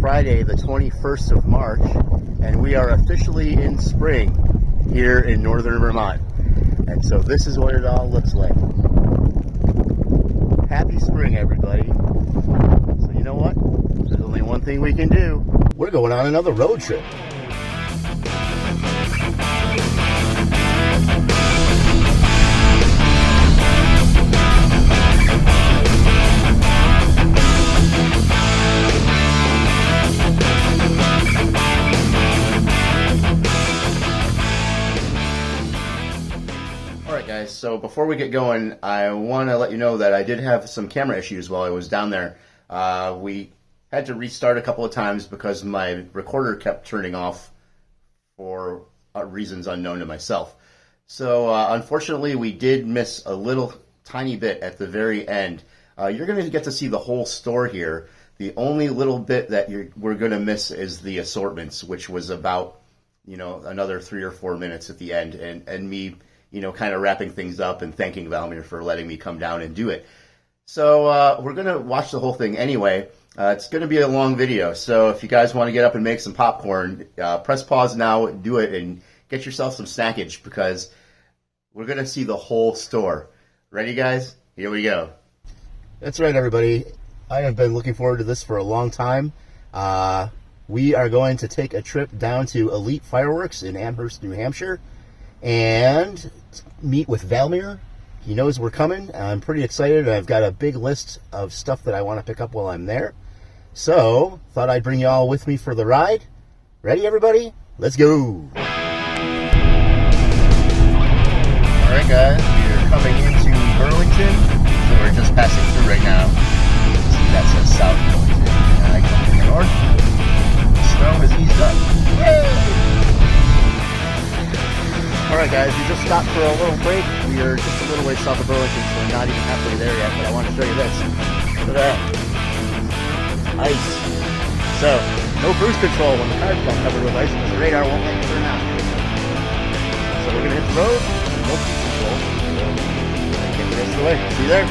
Friday, the 21st of March, and we are officially in spring here in northern Vermont. And so this is what it all looks like. Happy spring, everybody. So you know what? There's only one thing we can do. We're going on another road trip. Guys, so before we get going, I want to let you know that I did have some camera issues while I was down there. We had to restart a couple of times because my recorder kept turning off for reasons unknown to myself. So unfortunately, we did miss a little tiny bit at the very end. You're going to get to see the whole store here. The only little bit that we're going to miss is the assortments, which was about, another 3 or 4 minutes at the end, and me kind of wrapping things up and thanking Valmir for letting me come down and do it. So we're going to watch the whole thing anyway. It's going to be a long video, so if you guys want to get up and make some popcorn, press pause now, do it, and get yourself some snackage because we're going to see the whole store. Ready, guys? Here we go. That's right, everybody. I have been looking forward to this for a long time. We are going to take a trip down to Elite Fireworks in Amherst, New Hampshire, and meet with Valmir. He knows we're coming. I'm pretty excited. I've got a big list of stuff that I want to pick up while I'm there. So, thought I'd bring you all with me for the ride. Ready, everybody? Let's go. Alright, guys. We're coming into Burlington. So we're just passing through right now. See, that says South Burlington. And I come from the north. The snow has eased up. Yay! Alright guys, we just stopped for a little break. We are just a little way south of Burlington, so we're not even halfway there yet, but I want to show you this. Look at that. Ice. So, no cruise control when the car's not covered with ice because the radar won't let you turn out. So we're going to hit the road, no cruise control. Get the rest of the way. See you there.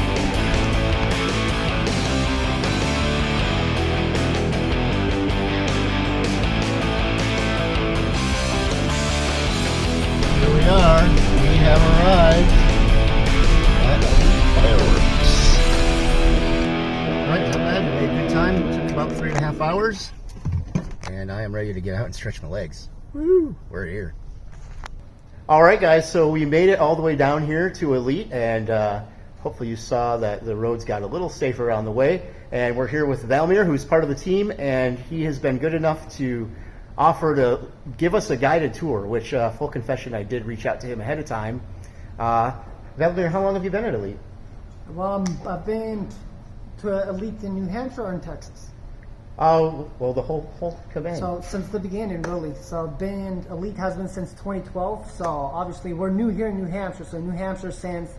Here we are. We have arrived at Fireworks. Alright, not bad. We made good time. It took about 3.5 hours. And I am ready to get out and stretch my legs. Woo! We're here. Alright guys, so we made it all the way down here to Elite, and hopefully you saw that the roads got a little safer on the way. And we're here with Valmir, who's part of the team, and he has been good enough to offer to give us a guided tour, which, full confession, I did reach out to him ahead of time. Valmir, how long have you been at Elite? Well, I've been to Elite in New Hampshire or in Texas. Oh, well, the whole command. So since the beginning, really. So Elite has been since 2012. So obviously we're new here in New Hampshire. So New Hampshire since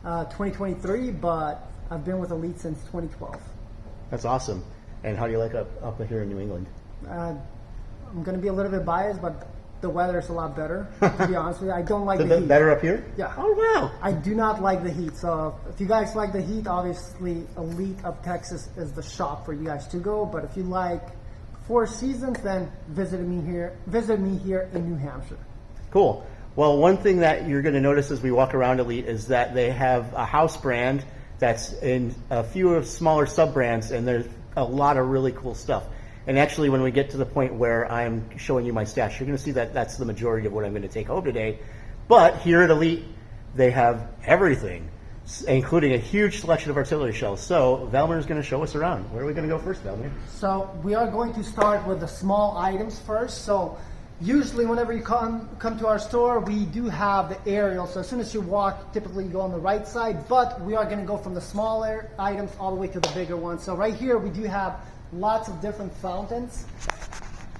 2023, but I've been with Elite since 2012. That's awesome. And how do you like up here in New England? I'm going to be a little bit biased, but the weather is a lot better, to be honest with you. I don't like the heat. Better up here? Yeah. Oh, wow. I do not like the heat. So if you guys like the heat, obviously Elite of Texas is the shop for you guys to go. But if you like 4 seasons, then visit me here in New Hampshire. Cool. Well, one thing that you're going to notice as we walk around Elite is that they have a house brand that's in a few of smaller sub-brands, and there's a lot of really cool stuff. And actually, when we get to the point where I'm showing you my stash, you're going to see that that's the majority of what I'm going to take home today. But here at Elite, they have everything, including a huge selection of artillery shells. So Valmir is going to show us around. Where are we going to go first, Valmir? So we are going to start with the small items first. So usually whenever you come to our store, we do have the aerial. So as soon as you walk, typically you go on the right side. But we are going to go from the smaller items all the way to the bigger ones. So right here, we do have lots of different fountains.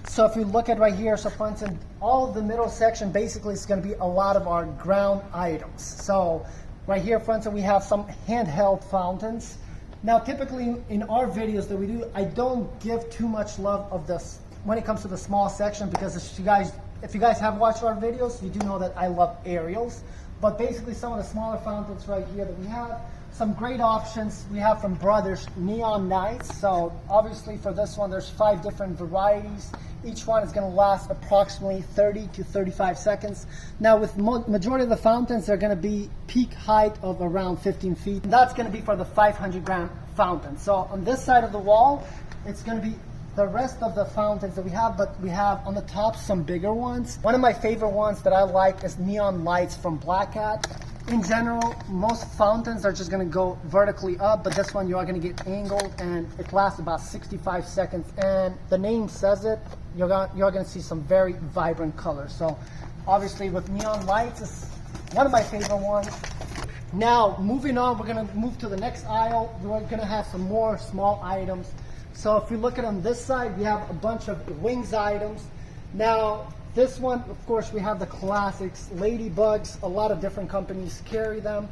So if you look at right here, so for instance, all of the middle section basically is going to be a lot of our ground items. So right here, for instance, we have some handheld fountains. Now, typically in our videos that we do, I don't give too much love of this when it comes to the small section because if you guys have watched our videos, you do know that I love aerials. But basically, some of the smaller fountains right here that we have. some great options we have from Brothers Neon Nights. So obviously for this one, there's 5 different varieties. Each one is going to last approximately 30 to 35 seconds. Now with majority of the fountains, they're going to be peak height of around 15 feet. And that's going to be for the 500 gram fountain. So on this side of the wall, it's going to be the rest of the fountains that we have, but we have on the top some bigger ones. One of my favorite ones that I like is Neon Lights from Black Cat. In general, most fountains are just going to go vertically up, but this one you are going to get angled, and it lasts about 65 seconds. And the name says it, you're going to see some very vibrant colors. So obviously with Neon Lights, it's one of my favorite ones. Now moving on, we're going to move to the next aisle. We're going to have some more small items. So if you look at on this side, we have a bunch of wings items. Now this one, of course, we have the classics, ladybugs. A lot of different companies carry them.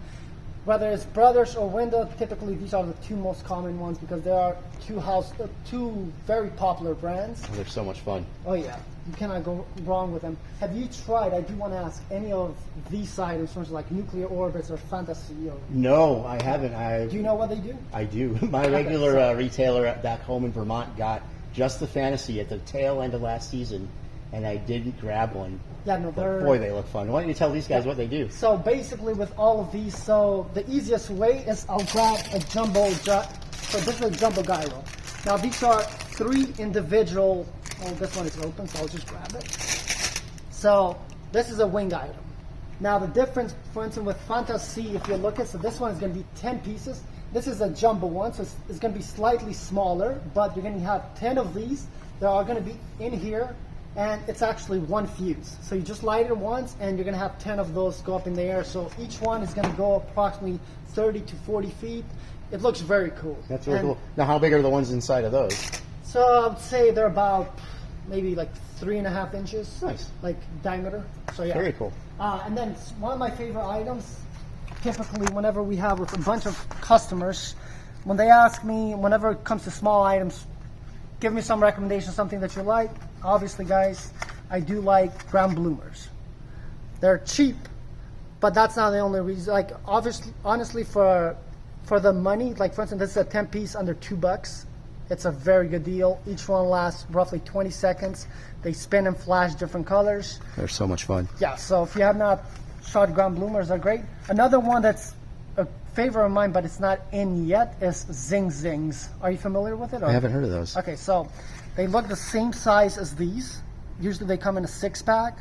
Whether it's Brothers or Window, typically these are the 2 most common ones because there are 2 very popular brands. They're so much fun. Oh yeah, you cannot go wrong with them. Have you tried, I do want to ask, any of these items, in terms of like Nuclear Orbits or Fantasy? Or... No, I haven't. Do you know what they do? I do. My regular retailer back home in Vermont got just the Fantasy at the tail end of last season, and I didn't grab one. Yeah, no, boy, they look fun. Why don't you tell these guys what they do? So basically with all of these, so the easiest way is I'll grab a jumbo, so this is a jumbo gyro. Now these are 3 individual, this one is open, so I'll just grab it. So this is a wing item. Now the difference, for instance, with Fantasy, if you look at, so this one is going to be 10 pieces. This is a jumbo one, so it's going to be slightly smaller, but you're going to have 10 of these. They are going to be in here. And it's actually 1 fuse. So you just light it once and you're going to have 10 of those go up in the air. So each one is going to go approximately 30 to 40 feet. It looks very cool. That's really cool. Now how big are the ones inside of those? So I would say they're about maybe like 3.5 inches. Nice. Like diameter. So yeah. Very cool. And then one of my favorite items, typically whenever we have with a bunch of customers, when they ask me, whenever it comes to small items, give me some recommendations, something that you like. Obviously, guys, I do like ground bloomers. They're cheap, but that's not the only reason. Like, obviously, honestly, for the money, like for instance, this is a 10 piece under $2. It's a very good deal. Each one lasts roughly 20 seconds. They spin and flash different colors. They're so much fun. Yeah, so if you have not shot ground bloomers, they're great. Another one that's a favorite of mine, but it's not in yet, is Zing Zings. Are you familiar with it? Or? I haven't heard of those. Okay, so they look the same size as these. Usually they come in a 6-pack,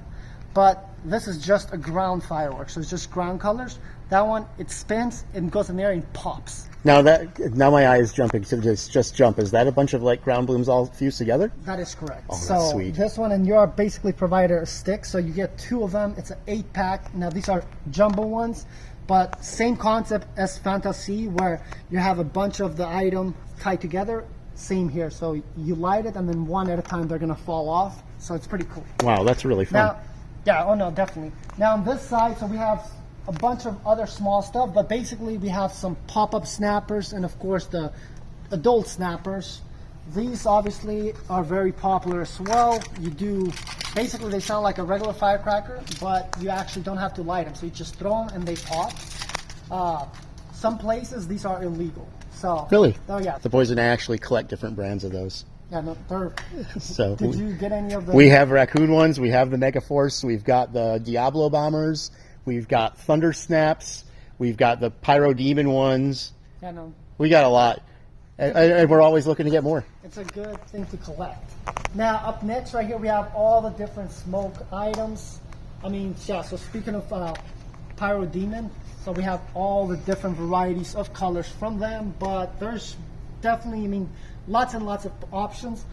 but this is just a ground firework, so it's just ground colors. That one, it spins and goes in there and pops. Now my eye is jumping. So just jump. Is that a bunch of like ground blooms all fused together? That is correct. Oh, so that's sweet. This one, and you're basically provided a stick, so you get 2 of them. It's an 8-pack. Now these are jumbo ones, but same concept as Fantasy, where you have a bunch of the item tied together. Same here. So you light it, and then one at a time they're gonna fall off. So it's pretty cool. Wow, that's really fun. Now, yeah, oh no, definitely. Now on this side, so we have a bunch of other small stuff, but basically we have some pop-up snappers and of course the adult snappers. These obviously are very popular as well. Basically they sound like a regular firecracker, but you actually don't have to light them. So you just throw them and they pop. Some places these are illegal. So really? Oh yeah. The boys and I actually collect different brands of those. Yeah, no, they're. So did you get any of them? We have raccoon ones. We have the Megaforce. We've got the Diablo bombers. We've got Thunder Snaps. We've got the Pyro Demon ones. Yeah, no. We got a lot. And we're always looking to get more. It's a good thing to collect. Now, up next, right here, we have all the different smoke items. I mean, yeah, so speaking of Pyro Demon, so we have all the different varieties of colors from them, but there's definitely, I mean, lots and lots of options.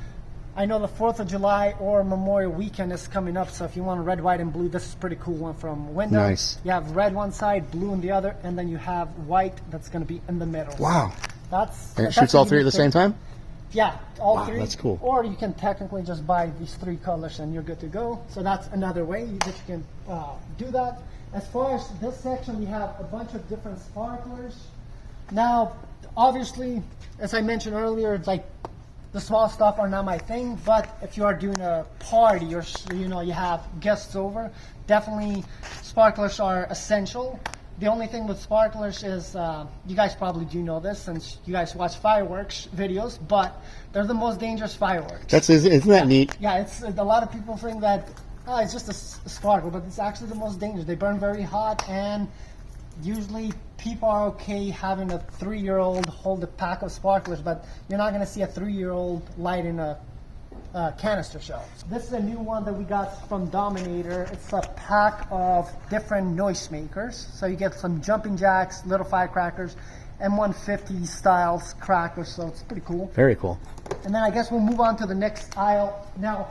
I know the 4th of July or Memorial Weekend is coming up, so if you want red, white, and blue, this is a pretty cool one from Window. Nice. You have red one side, blue on the other, and then you have white that's going to be in the middle. Wow. And it shoots all 3 at the same time? Yeah, all wow, 3. That's cool. Or you can technically just buy these 3 colors and you're good to go. So that's another way that you can do that. As far as this section, we have a bunch of different sparklers. Now, obviously, as I mentioned earlier, like the small stuff are not my thing, but if you are doing a party or you have guests over, definitely sparklers are essential. The only thing with sparklers is, you guys probably do know this since you guys watch fireworks videos, but they're the most dangerous fireworks. Isn't that neat? Yeah, it's a lot of people think that it's just a sparkler, but it's actually the most dangerous. They burn very hot, and usually people are okay having a 3-year-old hold a pack of sparklers, but you're not going to see a 3-year-old light in a canister shell. This is a new one that we got from Dominator. It's a pack of different Noisemakers. So you get some jumping jacks, little firecrackers, M150 styles crackers, so it's pretty cool. Very cool. And then I guess we'll move on to the next aisle. Now,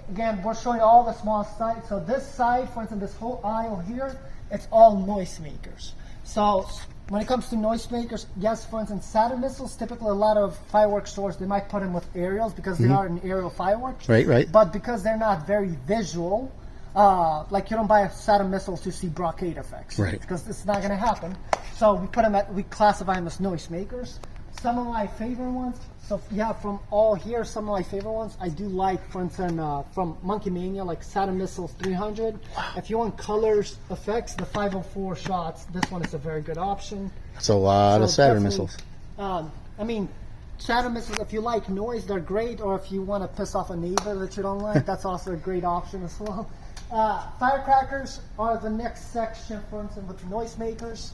again, we're showing all the small sides. So this side, for instance, this whole aisle here, it's all Noisemakers. So when it comes to Noisemakers, yes, for instance, Saturn missiles, typically a lot of fireworks stores, they might put them with aerials because they are an aerial fireworks. Right. But because they're not very visual, like you don't buy Saturn missiles to see brocade effects. Right. Because it's not going to happen. So we classify them as Noisemakers. Some of my favorite ones, so yeah, from all here, some of my favorite ones, I do like, for instance, from Monkey Mania, like Saturn Missiles 300. If you want colors, effects, the 504 shots, this one is a very good option. That's a lot of Saturn definitely, missiles. I mean, Saturn Missiles, if you like noise, they're great, or if you want to piss off a neighbor that you don't like, that's also a great option as well. Firecrackers are the next section, for instance, with Noisemakers.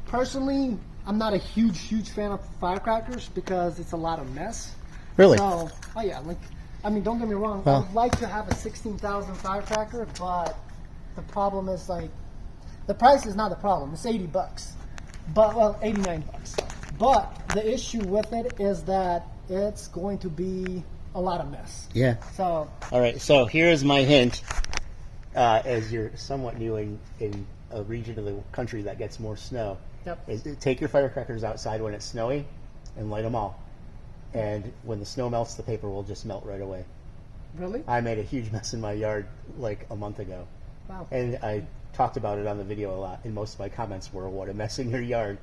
Personally, I'm not a huge fan of firecrackers because it's a lot of mess. Really? So, oh yeah, like, I mean, don't get me wrong. Well, I'd like to have a 16,000 firecracker, but the problem is like, the price is not the problem. It's $80, but well, $89. But the issue with it is that it's going to be a lot of mess. Yeah. So. All right. So here's my hint. As you're somewhat new in a region of the country that gets more snow. Yep. Is take your firecrackers outside when it's snowy and light them all. And when the snow melts, the paper will just melt right away. Really? I made a huge mess in my yard like a month ago. Wow. And I talked about it on the video a lot, and most of my comments were, what a mess in your yard.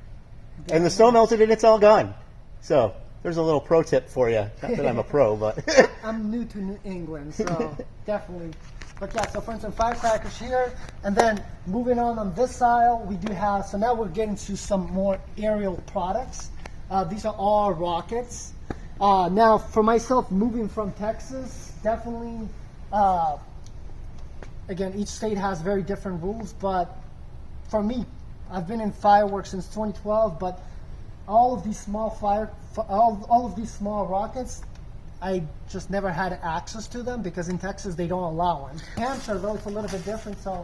And the snow melted and it's all gone. So there's a little pro tip for you. Not that I'm a pro, but... I'm new to New England, so definitely. But yeah, so for instance, firecrackers here, and then moving on this aisle, we do have, so now we're getting to some more aerial products. These are all rockets. Now, for myself, moving from Texas, definitely, again, each state has very different rules, but for me, I've been in fireworks since 2012, but all of these small all of these small rockets, I just never had access to them because in Texas they don't allow them. In Hampshire, though, it's a little bit different, so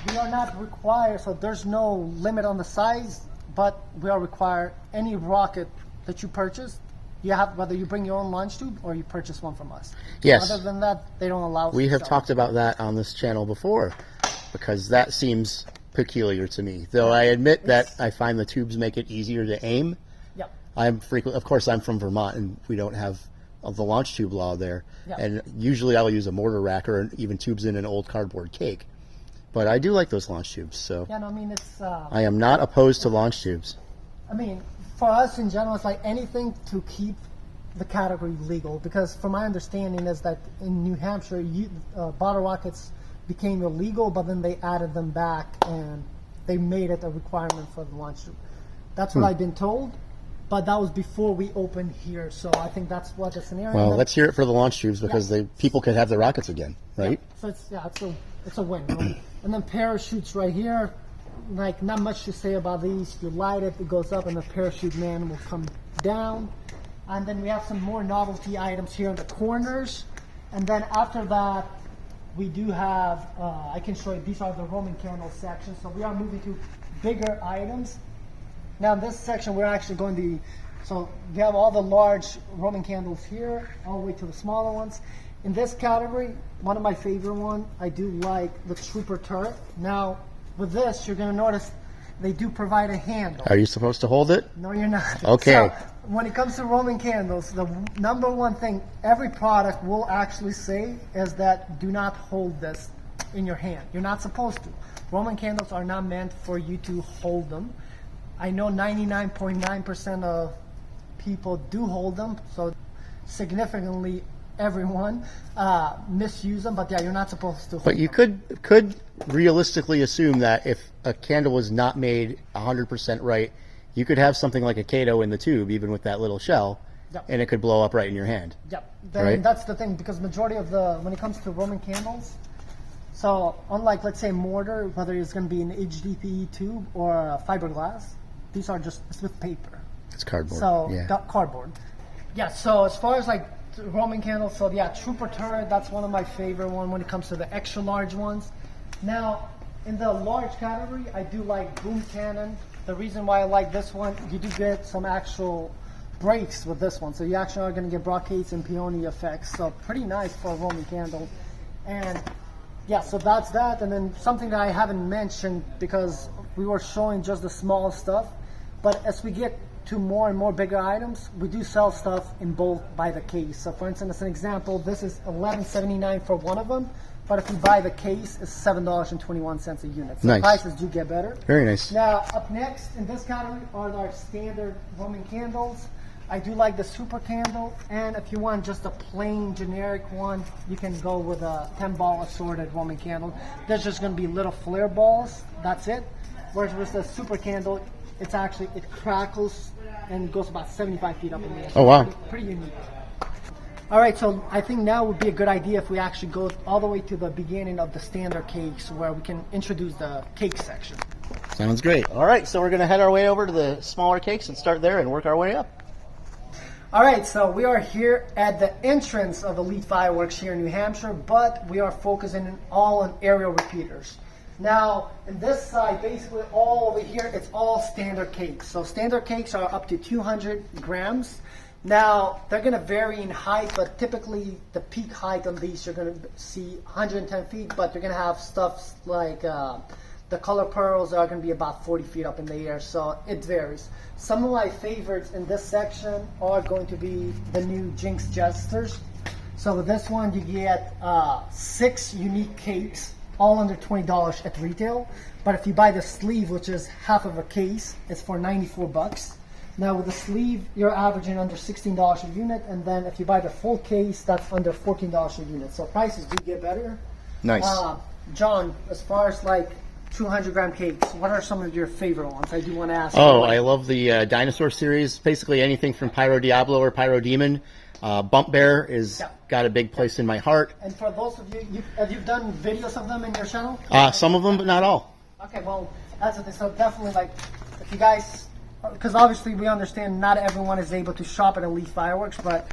we are not required, so there's no limit on the size, but we are required any rocket that you purchase, you have, whether you bring your own launch tube or you purchase one from us. Yes. Other than that, they don't allow us. We to have sell. talked about that on this channel before because that seems peculiar to me. Though I admit that I find the tubes make it easier to aim. Yep. Of course, I'm from Vermont and we don't have the launch tube law there. Yep. And usually I'll use a mortar rack or even tubes in an old cardboard cake. But I do like those launch tubes, so Yeah, no, I mean, it's, I am not opposed to launch tubes. I mean, for us in general, it's like anything to keep the category legal, because from my understanding is that in New Hampshire, bottle rockets became illegal, but then they added them back and they made it a requirement for the launch tube. That's what I've been told, but that was before we opened here, so I think that's what the scenario. Well, let's hear it for the launch tubes because people could have the rockets again, right? So it's a win. Right? And then parachutes right here, like not much to say about these. You light it, it goes up, and the parachute man will come down. And then we have some more novelty items here in the corners. And then after that, we do have, I can show you, these are the Roman candle sections. So we are moving to bigger items. Now in this section, we're actually going to, so we have all the large Roman candles here, all the way to the smaller ones. In this category, one of my favorite one, I do like the Trooper turret. Now, with this, you're going to notice they do provide a handle. Are you supposed to hold it? No, you're not. Okay. So, when it comes to Roman candles, the number one thing every product will actually say is that do not hold this in your hand. You're not supposed to. Roman candles are not meant for you to hold them. I know 99.9% of people do hold them, so significantly everyone misuse them, but yeah, you're not supposed to. But you could realistically assume that if a candle was not made 100% right, you could have something like a Kato in the tube, even with that little shell, Yep. and it could blow up right in your hand. Yep. Then Right. that's the thing, because majority of when it comes to Roman candles, so unlike, let's say, mortar, whether it's going to be an HDPE tube or a fiberglass, these are just it's with paper. It's cardboard. So yeah. cardboard. Yeah. So as far as like Roman candles, so yeah, Trooper turret. That's one of my favorite one when it comes to the extra large ones. Now, in the large category, I do like boom cannon. The reason why I like this one, you do get some actual breaks with this one. So you actually are going to get brocades and peony effects. So pretty nice for a Roman candle. And yeah, so that's that. And then something that I haven't mentioned because we were showing just the small stuff. But as we get to more and more bigger items, we do sell stuff in bulk by the case. So for instance, as an example, this is $11.79 for one of them. But if you buy the case, it's $7.21 a unit. So Nice. prices do get better. Very nice. Now, up next in this category are our standard Roman candles. I do like the super candle, and if you want just a plain generic one, you can go with a 10-ball assorted Roman candle. There's just going to be little flare balls. That's it. Whereas with the super candle, it crackles and goes about 75 feet up in the air. Oh, wow. Pretty unique. All right, so I think now would be a good idea if we actually go all the way to the beginning of the standard cakes where we can introduce the cake section. Sounds great. All right, so we're going to head our way over to the smaller cakes and start there and work our way up. All right, so we are here at the entrance of Elite Fireworks here in New Hampshire, but we are focusing all on aerial repeaters. Now, in this side, basically all over here, it's all standard cakes. So standard cakes are up to 200 grams. Now, they're going to vary in height, but typically the peak height on these, you're going to see 110 feet, but you're going to have stuff like the color pearls are going to be about 40 feet up in the air, so it varies. Some of my favorites in this section are going to be the new Jinx Jesters. So with this one, you get 6 unique cakes, all under $20 at retail. But if you buy the sleeve, which is half of a case, it's for $94. Now with the sleeve, you're averaging under $16 a unit, and then if you buy the full case, that's under $14 a unit. So prices do get better. Nice. John, as far as like 200-gram cakes, what are some of your favorite ones? I do want to ask. Oh, I love the dinosaur series. Basically anything from Pyro Diablo or Pyro Demon. Bump Bear is got a big place in my heart. And for those of you, have you done videos of them in your channel? Some of them, but not all. Okay, well, that's the thing. So definitely, like, if you guys, because obviously we understand not everyone is able to shop at Elite Fireworks, but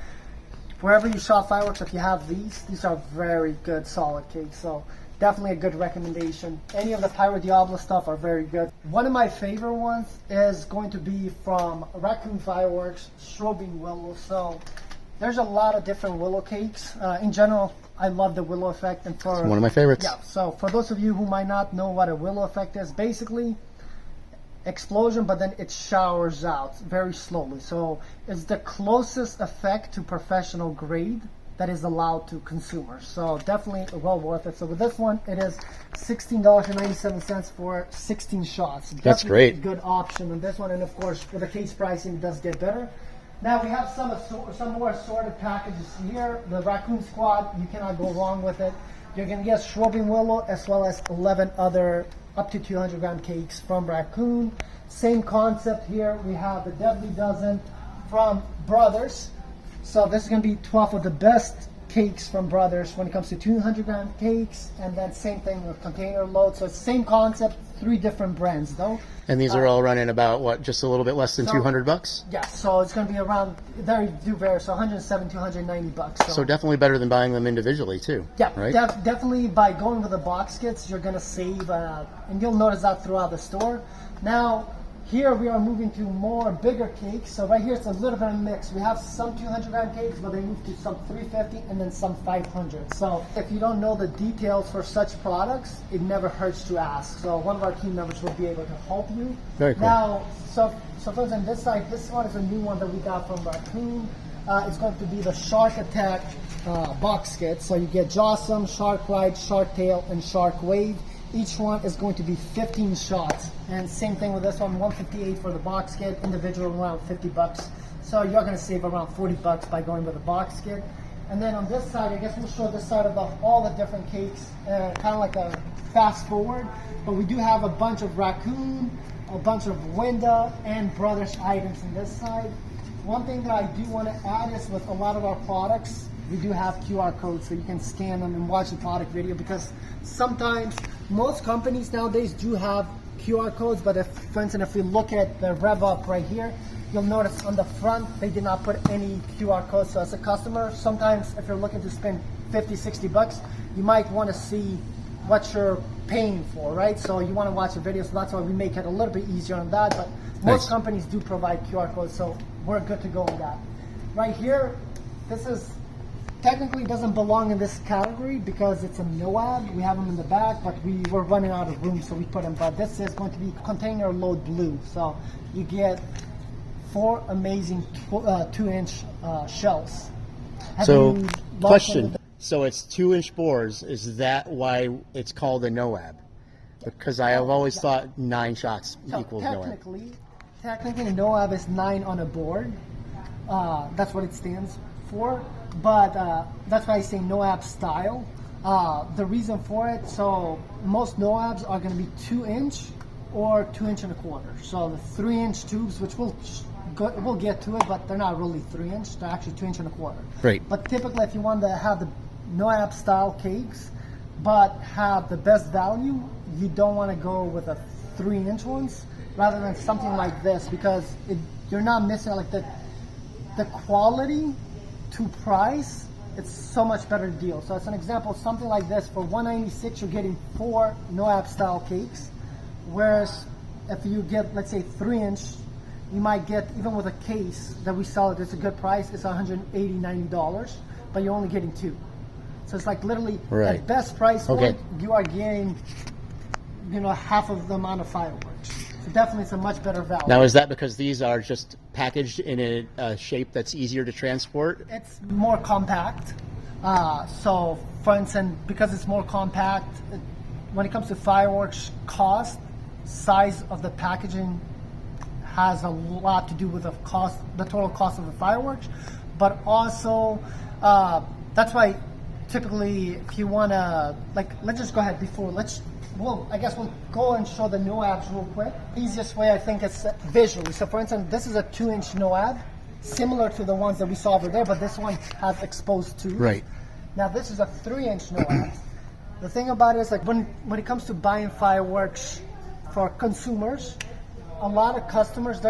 wherever you shop fireworks, if you have these are very good, solid cakes. So definitely a good recommendation. Any of the Pyro Diablo stuff are very good. One of my favorite ones is going to be from Raccoon Fireworks, Strobing Willow. So there's a lot of different willow cakes. In general, I love the willow effect. And for It's one of my favorites. Yeah, so for those of you who might not know what a willow effect is, basically explosion, but then it showers out very slowly. So it's the closest effect to professional grade that is allowed to consumers. So definitely well worth it. So with this one, it is $16.97 for 16 shots. That's Definitely great. a good option on this one. And of course, with the case pricing, it does get better. Now we have some more assorted packages here. The Raccoon Squad, you cannot go wrong with it. You're gonna get Strobing Willow as well as 11 other up to 200-gram cakes from Raccoon. Same concept here. We have the Deadly Dozen from Brothers. So this is going to be 12 of the best cakes from Brothers when it comes to 200-gram cakes, and then same thing with container load. So it's same concept, 3 different brands though. And these are all running about, what, just a little bit less than $200? Yeah, so it's going to be around, they do vary, so $107 to $190. So definitely better than buying them individually too. Yeah, right? Definitely by going with the box kits, you're going to save, and you'll notice that throughout the store. Now, here we are moving to more bigger cakes. So right here it's a little bit of a mix. We have some 200-gram cakes, but they move to some 350 and then some 500. So if you don't know the details for such products, it never hurts to ask. So one of our team members will be able to help you. Very cool. Now, so for instance, this side, this one is a new one that we got from Raccoon. It's going to be the Shark Attack box kit. So you get Jawsome, Shark Ride, Shark Tail, and Shark Wave. Each one is going to be 15 shots. And same thing with this one, $158 for the box kit, individual around $50. So you're going to save around $40 by going with a box kit. And then on this side, I guess we'll show this side of all the different cakes, kind of like a fast forward. But we do have a bunch of raccoon, a bunch of Winda, and Brothers items on this side. One thing that I do want to add is with a lot of our products, we do have QR codes so you can scan them and watch the product video, because sometimes most companies nowadays do have QR codes, but if, for instance, if we look at the Rev Up right here, you'll notice on the front they did not put any QR codes. So as a customer, sometimes if you're looking to spend 50, 60 bucks, you might want to see what you're paying for, right? So you want to watch the video, so that's why we make it a little bit easier on that. But most companies do provide QR codes, so we're good to go on that. Right here, this is technically doesn't belong in this category because it's a NOAB. We have them in the back, but we were running out of room, so we put them. But this is going to be container load blue, so you get 4 amazing 2-inch shells. So, question. So it's 2-inch bores. Is that why it's called a NOAB? Because I have always thought 9 shots equals NOAB. Technically, NOAB is 9 on a board. That's what it stands for. But that's why I say NOAB style. The reason for it, so most NOABs are going to be 2-inch or 2-inch and a quarter. So the 3-inch tubes, which we'll get to it, but they're not really 3-inch. They're actually 2-inch and a quarter. Right. But typically, if you want to have the NOAB style cakes, but have the best value, you don't want to go with a 3-inch ones rather than something like this, because you're not missing like the quality to price. It's so much better deal. So as an example, something like this for $196, you're getting 4 NOAB style cakes, whereas if you get, let's say, 3-inch, you might get, even with a case that we sell it, it's a good price, it's $180, $90, but you're only getting 2. So it's like literally at best price point, you are getting, half of the amount of fireworks. So definitely it's a much better value. Now, is that because these are just packaged in a shape that's easier to transport? It's more compact. So for instance, because it's more compact, when it comes to fireworks cost, size of the packaging has a lot to do with the total cost of the fireworks. But also, that's why typically if you want to, let's just go ahead I guess we'll go and show the NOABs real quick. Easiest way I think is visually. So for instance, this is a 2-inch NOAB, similar to the ones that we saw over there, but this one has exposed tubes. Right. Now this is a 3-inch NOAB. The thing about it is, when it comes to buying fireworks for consumers, a lot of customers,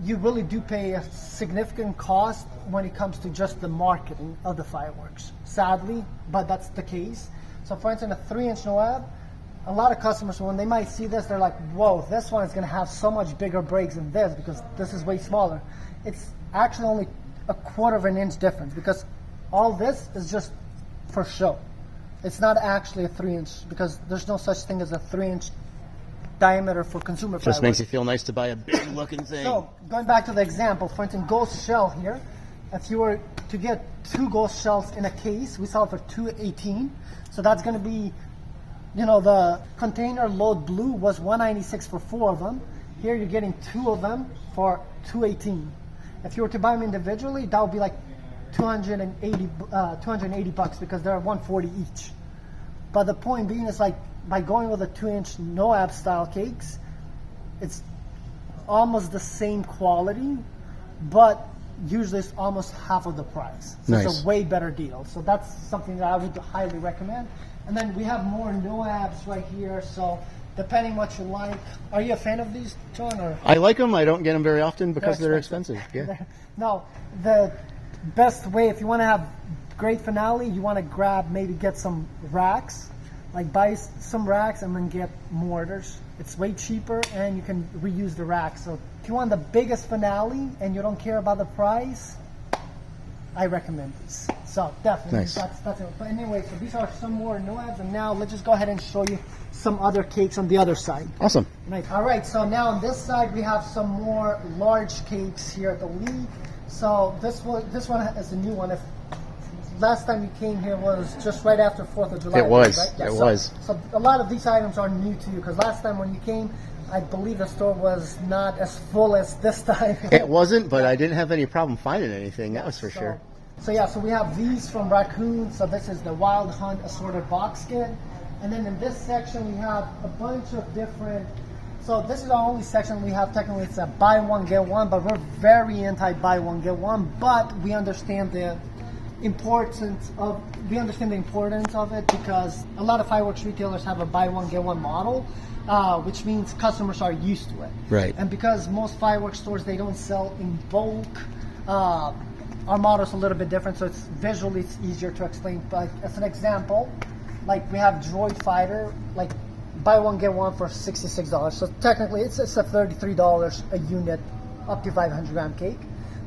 you really do pay a significant cost when it comes to just the marketing of the fireworks. Sadly, but that's the case. So for instance, a 3-inch NOAB, a lot of customers, when they might see this, they're like, whoa, this one is going to have so much bigger breaks than this because this is way smaller. It's actually only a 1/4 of an inch difference, because all this is just for show. It's not actually a 3-inch, because there's no such thing as a 3-inch diameter for consumer fireworks. Just makes it feel nice to buy a big looking thing. So going back to the example, for instance, ghost shell here, if you were to get 2 ghost shells in a case, we sell it for $218. So that's going to be, the container load blue was $196 for 4 of them. Here you're getting 2 of them for $218. If you were to buy them individually, that would be like $280 bucks, because they're $140 each. But the point being is, by going with a 2-inch NOAB style cakes, it's almost the same quality, but usually it's almost half of the price. So it's a way better deal. So that's something that I would highly recommend. And then we have more NOABs right here. So depending what you like. Are you a fan of these, John? Or? I like them. I don't get them very often because they're expensive. Yeah. No, the best way, if you want to have great finale, you want to get some racks. Buy some racks and then get mortars. It's way cheaper and you can reuse the racks. So if you want the biggest finale and you don't care about the price, I recommend these. So definitely, that's it. But anyway, so these are some more NOABs, and now let's just go ahead and show you some other cakes on the other side. Awesome. Nice. All right, so now on this side we have some more large cakes here at the lead. So this one is a new one. Last time you came here was just right after 4th of July. It was. Right? Yeah, it was. So a lot of these items are new to you, because last time when you came, I believe the store was not as full as this time. It wasn't, but I didn't have any problem finding anything. That was for sure. So yeah, so we have these from Raccoon. So this is the Wild Hunt assorted box kit. And then in this section we have a bunch of different, so this is our only section we have. Technically it's a buy one get one, but we're very anti buy one get one, but we understand the importance of it because a lot of fireworks retailers have a buy one get one model, which means customers are used to it. Right. And because most fireworks stores, they don't sell in bulk, our model's a little bit different, so it's visually it's easier to explain. But as an example, like we have Droid Fighter, like buy one get one for $66. So technically it's a $33 a unit up to 500 gram cake.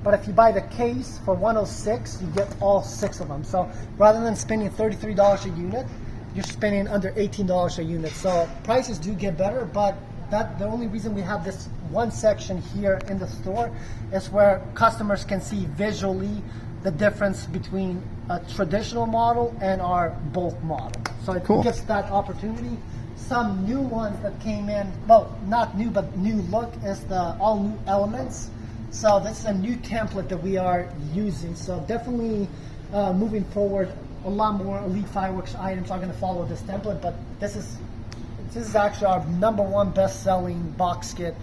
But if you buy the case for $106, you get all 6 of them. So rather than spending $33 a unit, you're spending under $18 a unit. So prices do get better, but the only reason we have this one section here in the store is where customers can see visually the difference between a traditional model and our bulk model. So it gives that opportunity. Some new ones that came in, well, not new, but new look is the all new elements. So this is a new template that we are using. So definitely moving forward, a lot more Elite Fireworks items are going to follow this template, but this is actually our #1 best-selling box kit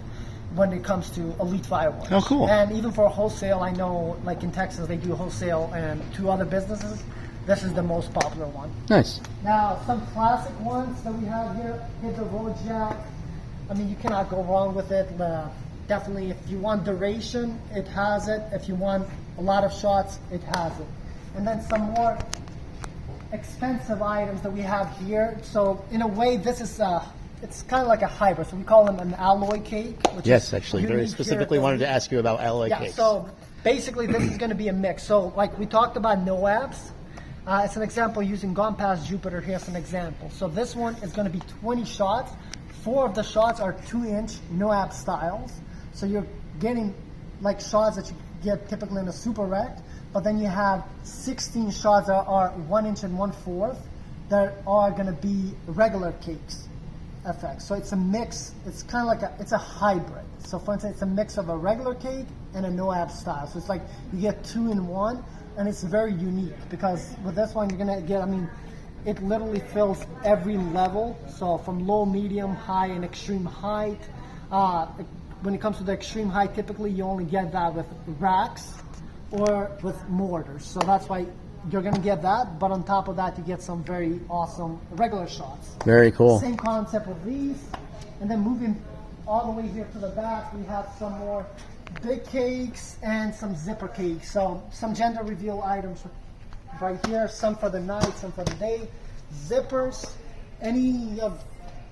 when it comes to Elite Fireworks. Oh, cool. And even for wholesale, I know like in Texas they do wholesale, and 2 other businesses, this is the most popular one. Nice. Now, some classic ones that we have here, hit the road jack. I mean, you cannot go wrong with it. Definitely, if you want duration, it has it. If you want a lot of shots, it has it. And then some more expensive items that we have here. So in a way, this is it's kind of like a hybrid. So we call them an alloy cake. Which Yes, is actually, very unique specifically here. wanted to ask you about alloy Yeah, cakes. so basically this is going to be a mix. So like we talked about NOABs. It's an example using Gone Past Jupiter here as an example. So this one is going to be 20 shots. 4 of the shots are 2-inch NOAB styles. So you're getting like shots that you get typically in a super rect, but then you have 16 shots that are 1 inch and 1/4 that are going to be regular cakes effects. So it's a mix. It's kind of like it's a hybrid. So for instance, it's a mix of a regular cake and a NOAB style. So it's like you get 2 in 1, and it's very unique because with this one you're going to get, I mean, it literally fills every level. So from low, medium, high, and extreme height. When it comes to the extreme height, typically you only get that with racks or with mortars. So that's why you're going to get that. But on top of that, you get some very awesome regular shots. Very cool. Same concept with these. And then moving all the way here to the back, we have some more big cakes and some zipper cakes. So some gender reveal items right here. Some for the night, some for the day. Zippers.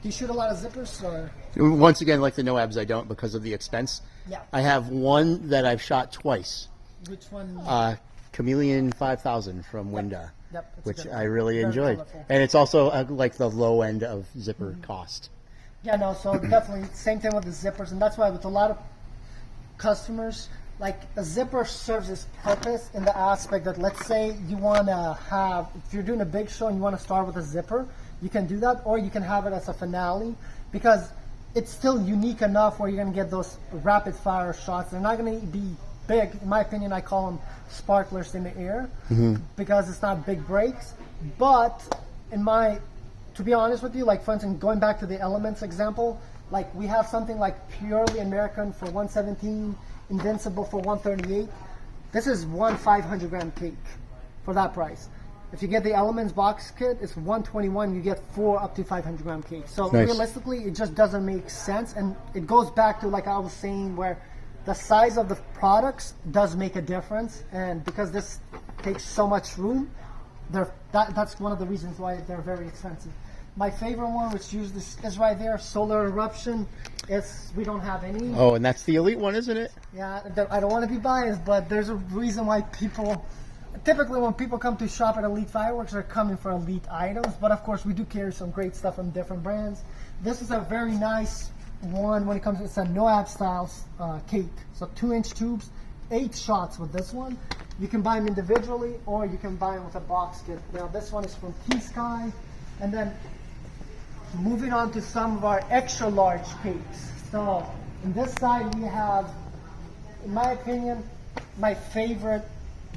Do you shoot a lot of zippers or? Once again, like the NOABs, I don't because of the expense. Yeah. I have one that I've shot twice. Which one? Chameleon 5000 from Winda, Yep, it's which good. I really Very enjoyed. colorful. And it's also like the low end of zipper cost. Yeah, no, so definitely same thing with the zippers, and that's why with a lot of customers, like a zipper serves its purpose in the aspect that, let's say you want to have, if you're doing a big show and you want to start with a zipper, you can do that, or you can have it as a finale, because it's still unique enough where you're going to get those rapid fire shots. They're not going to be big. In my opinion, I call them sparklers in the air because it's not big breaks. But to be honest with you, like for instance, going back to the Elements example, like we have something like Purely American for 117, Invincible for 138. This is one 500 gram cake for that price. If you get the Elements box kit, it's 121. You get 4 up to 500 gram cakes. So Nice. realistically, it just doesn't make sense. And it goes back to, like I was saying, where the size of the products does make a difference. And because this takes so much room, that's one of the reasons why they're very expensive. My favorite one, which usually is right there, Solar Eruption, we don't have any. Oh, and that's the elite one, isn't it? Yeah, I don't want to be biased, but there's a reason why typically when people come to shop at Elite Fireworks, they're coming for elite items. But of course, we do carry some great stuff from different brands. This is a very nice one when it comes to, it's a NOAB style cake. So 2-inch tubes, 8 shots with this one. You can buy them individually, or you can buy them with a box kit. Now this one is from T-Sky. And then moving on to some of our extra large cakes. So on this side we have, in my opinion, my favorite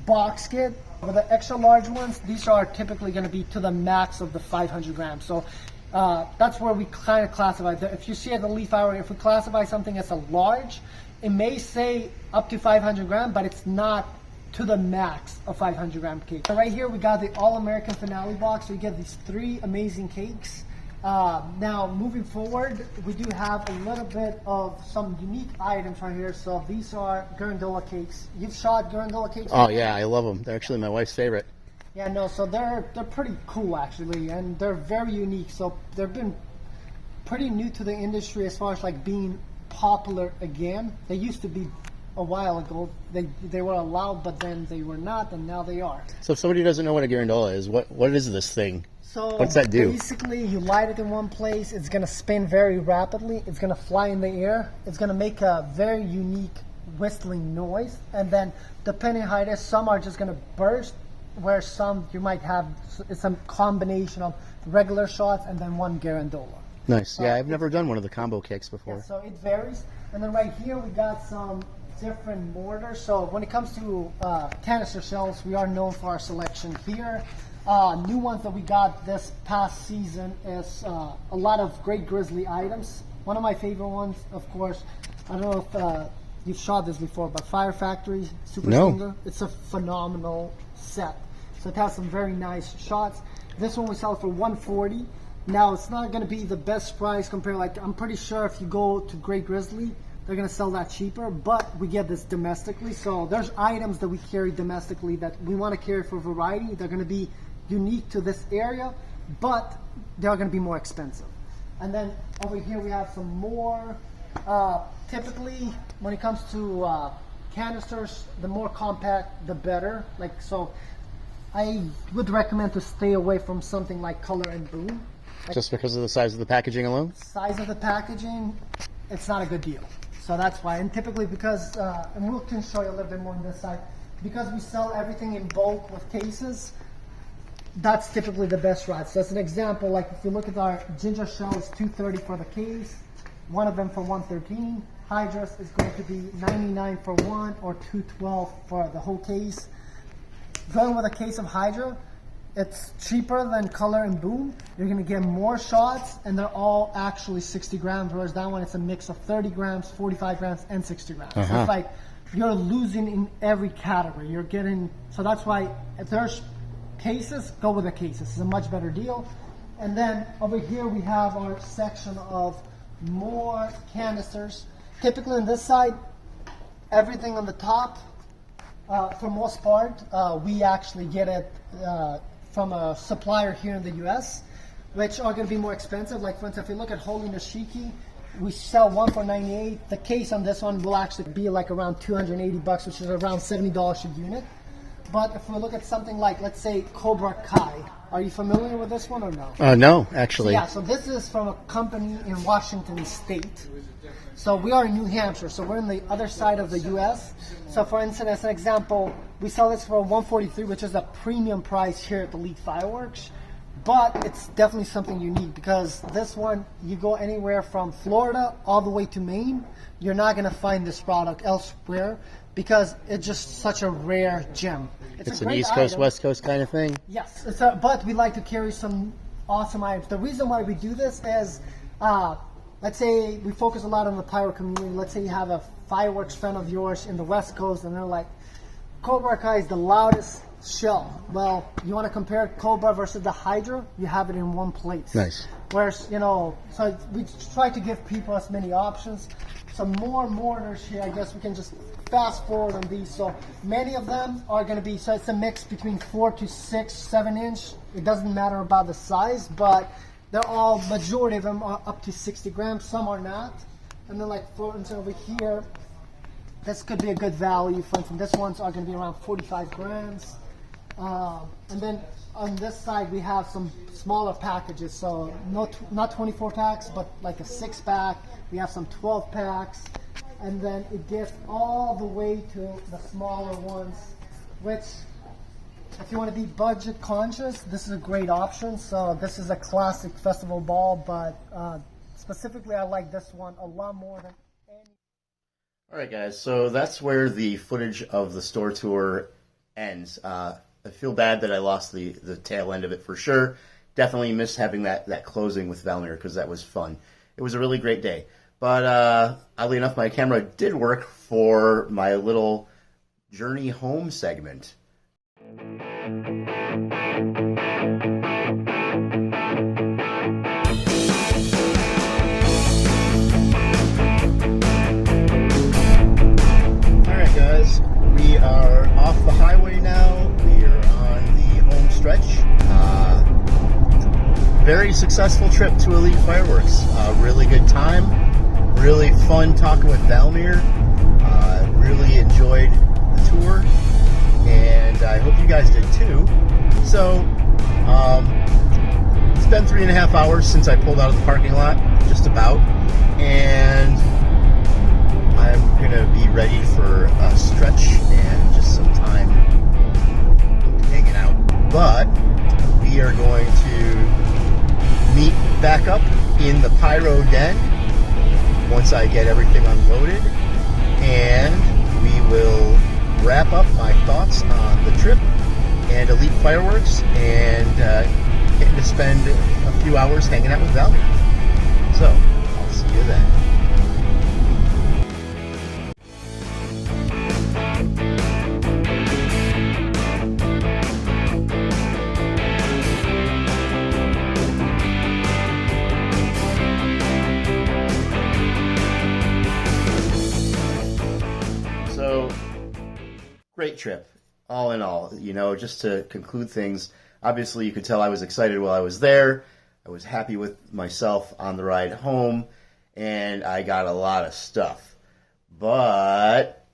box kit. For the extra large ones, these are typically going to be to the max of the 500 grams. So that's where we kind of classify. If you see at the leaf hour, if we classify something as a large, it may say up to 500 grams, but it's not to the max of 500 gram cake. So right here we got the All-American Finale box. So you get these 3 amazing cakes. Now moving forward, we do have a little bit of some unique items right here. So these are Garandola cakes. You've shot Garandola cakes? Oh yeah, I love them. They're actually my wife's favorite. Yeah, no, so they're pretty cool actually, and they're very unique. So they've been pretty new to the industry as far as like being popular again. They used to be a while ago. They were allowed, but then they were not, and now they are. So if somebody doesn't know what a Garandola is, what is this thing? So what's that do? Basically, you light it in one place. It's going to spin very rapidly. It's going to fly in the air. It's going to make a very unique whistling noise. And then, depending how it is, some are just going to burst, where some you might have some combination of regular shots and then one Garandola. Nice. Yeah, I've never done one of the combo kicks before. Yeah, so it varies. And then right here we got some different mortars. So when it comes to canister shells, we are known for our selection here. New ones that we got this past season is a lot of great grizzly items. One of my favorite ones, of course, I don't know if you've shot this before, but Fire Factory Super Stinger. It's a phenomenal set. So it has some very nice shots. This one we sell for $140. Now it's not going to be the best price compared. Like I'm pretty sure if you go to Great Grizzly, they're going to sell that cheaper. But we get this domestically. So there's items that we carry domestically that we want to carry for variety. They're going to be unique to this area, but they're going to be more expensive. And then over here we have some more. Typically, when it comes to canisters, the more compact, the better. Like so, I would recommend to stay away from something like Color and Boom. Like, just because of the size of the packaging alone? Size of the packaging, it's not a good deal. So that's why. And typically because, and we can show you a little bit more on this side, because we sell everything in bulk with cases, that's typically the best route. So as an example, like if you look at our ginger shell, it's $230 for the case, one of them for $113. Hydras is going to be $99 for one or $212 for the whole case. Going with a case of Hydra, it's cheaper than Color and Boom. You're going to get more shots, and they're all actually 60 grams, whereas that one, it's a mix of 30 grams, 45 grams, and 60 grams. So it's like you're losing in every category. You're getting, so that's why if there's cases, go with the cases. It's a much better deal. And then over here we have our section of more canisters. Typically on this side, everything on the top, for most part, we actually get it from a supplier here in the US, which are going to be more expensive. Like for instance, if you look at Holy Nishiki, we sell one for $98. The case on this one will actually be like around $280, which is around $70 a unit. But if we look at something like, let's say, Cobra Kai, are you familiar with this one or no? No, actually. Yeah, so this is from a company in Washington State. So we are in New Hampshire, so we're on the other side of the U.S. So for instance, as an example, we sell this for $143, which is a premium price here at the Elite Fireworks. But it's definitely something unique because this one, you go anywhere from Florida all the way to Maine, you're not going to find this product elsewhere because it's just such a rare gem. It's an East Coast, West Coast kind of thing? Yes, but we like to carry some awesome items. The reason why we do this is, let's say we focus a lot on the pyro community. Let's say you have a fireworks friend of yours in the West Coast and they're like, Cobra Kai is the loudest shell. Well, you want to compare Cobra versus the Hydra, you have it in one place. Nice. Whereas, so we try to give people as many options. Some more mortars here, I guess we can just fast forward on these. So many of them are going to be, so it's a mix between 4 to 6, 7 inch. It doesn't matter about the size, but they're all, majority of them are up to 60 grams. Some are not. And then like for instance over here, this could be a good value. For instance, this ones are going to be around 45 grams. And then on this side, we have some smaller packages. So not 24 packs, but like a 6-pack. We have some 12 packs. And then it gets all the way to the smaller ones, which if you want to be budget conscious, this is a great option. So this is a classic festival ball, but specifically I like this one a lot more than any. All right, guys, so that's where the footage of the store tour ends. I feel bad that I lost the tail end of it for sure. Definitely miss having that closing with Valmir because that was fun. It was a really great day. But oddly enough, my camera did work for my little journey home segment. Alright guys, we are off the highway now. We are on the home stretch. Very successful trip to Elite Fireworks. Really good time. Really fun talking with Valmir. Really enjoyed the tour, and I hope you guys did too. So, it's been 3.5 hours since I pulled out of the parking lot, just about, and I'm gonna be ready for a stretch and just some time hanging out. But we are going to meet back up in the Pyro Den once I get everything unloaded, and we will wrap up my thoughts on the trip and Elite Fireworks and getting to spend a few hours hanging out with Valmir. So, I'll see you then. So, great trip, all in all. You know, just to conclude things, obviously you could tell I was excited while I was there. I was happy with myself on the ride home, and I got a lot of stuff. But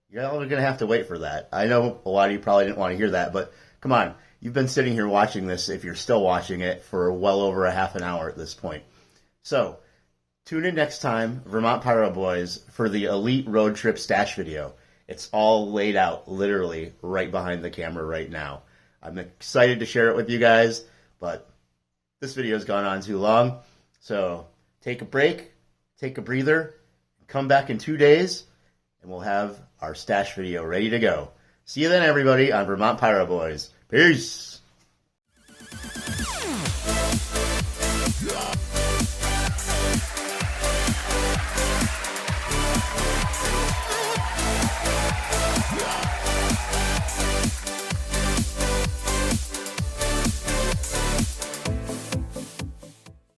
y'all are going to have to wait for that. I know a lot of you probably didn't want to hear that, but come on. You've been sitting here watching this, if you're still watching it, for well over a half an hour at this point. So, tune in next time, Vermont Pyro Boys, for the Elite Road Trip Stash video. It's all laid out, literally, right behind the camera right now. I'm excited to share it with you guys, but this video's gone on too long. So take a break, take a breather, come back in 2 days, and we'll have our stash video ready to go. See you then, everybody, on Vermont Pyro Boys. Peace!